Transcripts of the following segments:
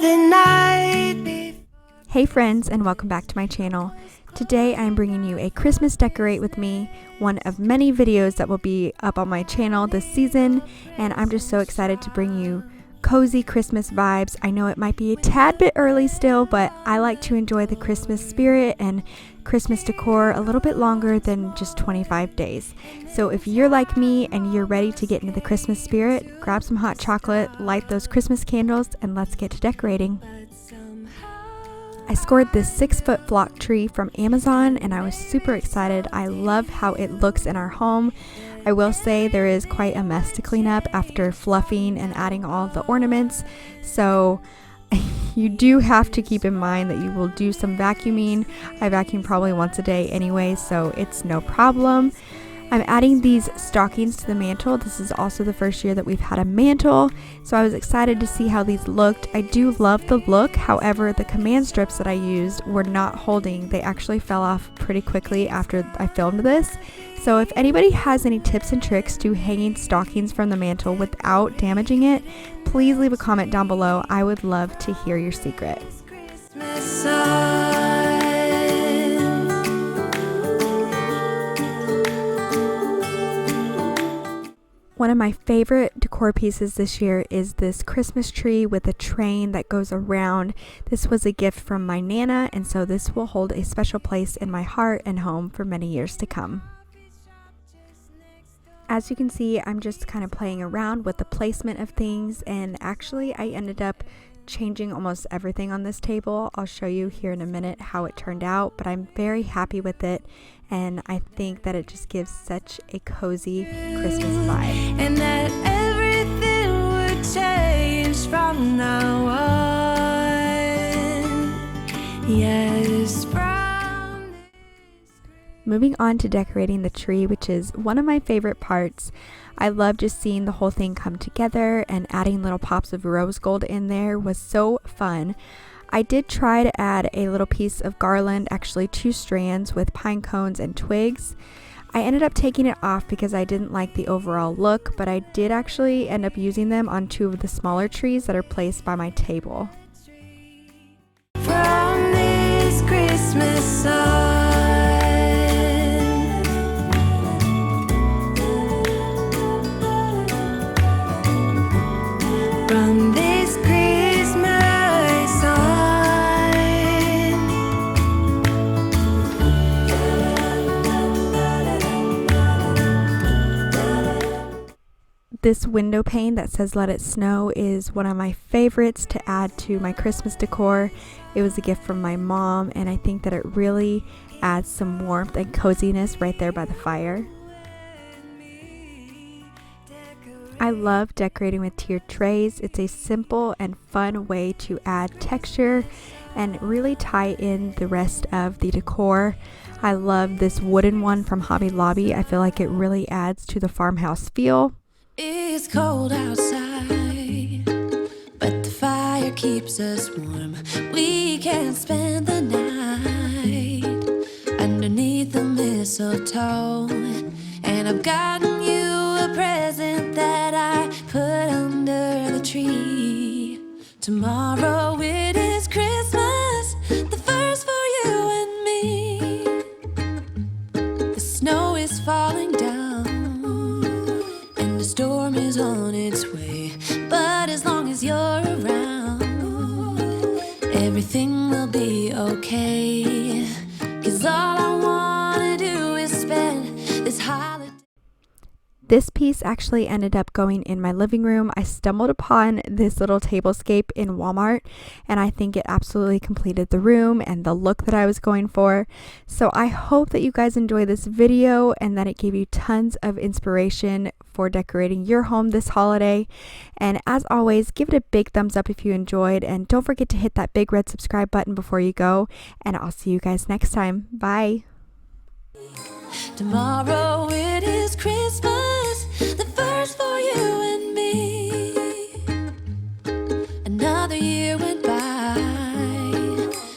the night before. Hey friends, and welcome back to my channel. Today I am bringing you a Christmas decorate with me, one of many videos that will be up on my channel this season, and I'm just so excited to bring you cozy Christmas vibes. I know it might be a tad bit early still, but I like to enjoy the Christmas spirit and Christmas decor a little bit longer than just 25 days. So if you're like me and you're ready to get into the Christmas spirit, grab some hot chocolate, light those Christmas candles, and let's get to decorating. I scored this 6-foot flock tree from Amazon and I was super excited. I love how it looks in our home. I will say there is quite a mess to clean up after fluffing and adding all the ornaments. So you do have to keep in mind that you will do some vacuuming. I vacuum probably once a day anyway, so it's no problem. I'm adding these stockings to the mantle. This is also the first year that we've had a mantle, so I was excited to see how these looked. I do love the look, however, the command strips that I used were not holding. They actually fell off pretty quickly after I filmed this. So if anybody has any tips and tricks to hanging stockings from the mantle without damaging it, please leave a comment down below. I would love to hear your secret. One of my favorite decor pieces this year is this Christmas tree with a train that goes around. This was a gift from my Nana, and so this will hold a special place in my heart and home for many years to come. As you can see, I'm just kind of playing around with the placement of things, and actually I ended up changing almost everything on this table. I'll show you here in a minute how it turned out, but I'm very happy with it, and I think that it just gives such a cozy Christmas vibe. And that everything would change from now on. Yes, from Moving on to decorating the tree, which is one of my favorite parts. I love just seeing the whole thing come together, and adding little pops of rose gold in there was so fun. I did try to add a little piece of garland, actually 2 strands with pine cones and twigs. I ended up taking it off because I didn't like the overall look, but I did actually end up using them on 2 of the smaller trees that are placed by my table. From this Christmas sun. From this Christmas sun. This window pane that says "Let It Snow" is one of my favorites to add to my Christmas decor. It was a gift from my mom, and I think that it really adds some warmth and coziness right there by the fire. I love decorating with tiered trays. It's a simple and fun way to add texture and really tie in the rest of the decor. I love this wooden one from Hobby Lobby. I feel like it really adds to the farmhouse feel. It's cold outside, but the fire keeps us warm. We can spend the night underneath the mistletoe, and I've gotten you a present that I put under the tree. Tomorrow it is Christmas, the first for you and me. The snow is falling down and the storm is on its way, but as long as you're around, everything will be okay. 'Cause all I wanna do is spend this holiday. This piece actually ended up going in my living room. I stumbled upon this little tablescape in Walmart, and I think it absolutely completed the room and the look that I was going for. So I hope that you guys enjoy this video and that it gave you tons of inspiration for decorating your home this holiday. And as always, give it a big thumbs up if you enjoyed, and don't forget to hit that big red subscribe button before you go, and I'll see you guys next time. Bye. Tomorrow it is Christmas, the first for you and me. Another year went by,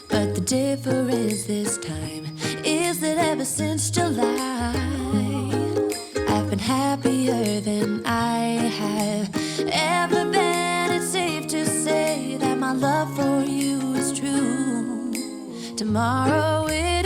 but the difference this time is that ever since July, I've been happier than I have ever been. It's safe to say that my love for you is true. Tomorrow is